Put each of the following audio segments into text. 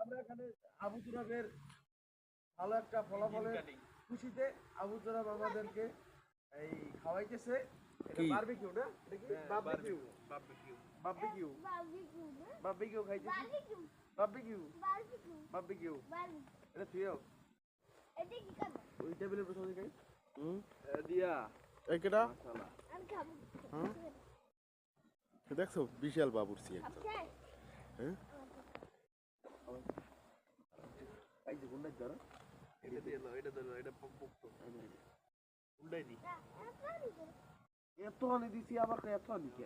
আমরা এখানে আবু তুরাবের ভালো একটা ফলাফলের খুশিতে আবু তুরাব আমাদেরকে এই খাওয়াইতেছে। এটা বারবিকিউ না? এটা কি বারবিকিউ? বারবিকিউ বারবিকিউ খাইতেছি। বারবিকিউ বারবিকিউ এটা তুইও এটা কি করব? ওই টেবিলের উপর খাই। দিয়া এই কেডা? মাশাআল্লাহ আমি খাবো। দেখছো বিশাল বাবুর্চি একদম। হ্যাঁ এই যে গুন্ডা ধরো এটা দিয়ে নাও, এটা ধরো, এটা পক্ত উল্টাই দি। এত আনি দিছি আবার এত আনি কে?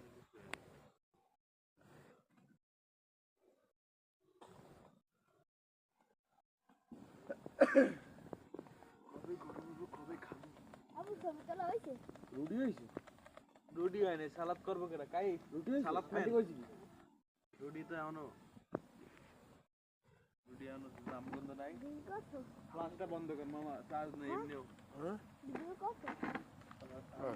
কবে খাবো? আবু সবই তোলা হইছে? রুটি হইছে? রুটি হয় না, সালাদ করবো কেডা? কাই রুটি সালাদ খাইতে কইছি কি? রুটি তো এখনো দাম বন্ধ নাই। ফ্লাশটা বন্ধ কর মামা, চার্জ নেই এমনিও। হ্যাঁ ভিডিও কত? হ্যাঁ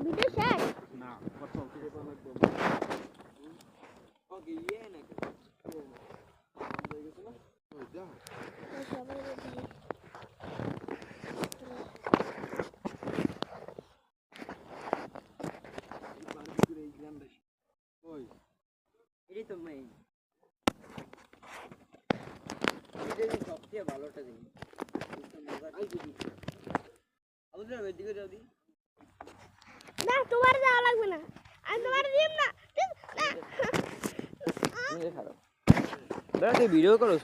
ভিডিও শেষ না, কত কি করে লাগবে? ওকে ইয়ে না হয়ে গেছে না? ওই দাও সবাই রেডি। বারবিকিউর এই গ্রামটা ওই এটাই তো মেইন, এটাই সবচেয়ে ভালোটা জিনিস। না তোমার যাওয়া লাগবে না, আমি তোমার দিম না। ভিডিও করো।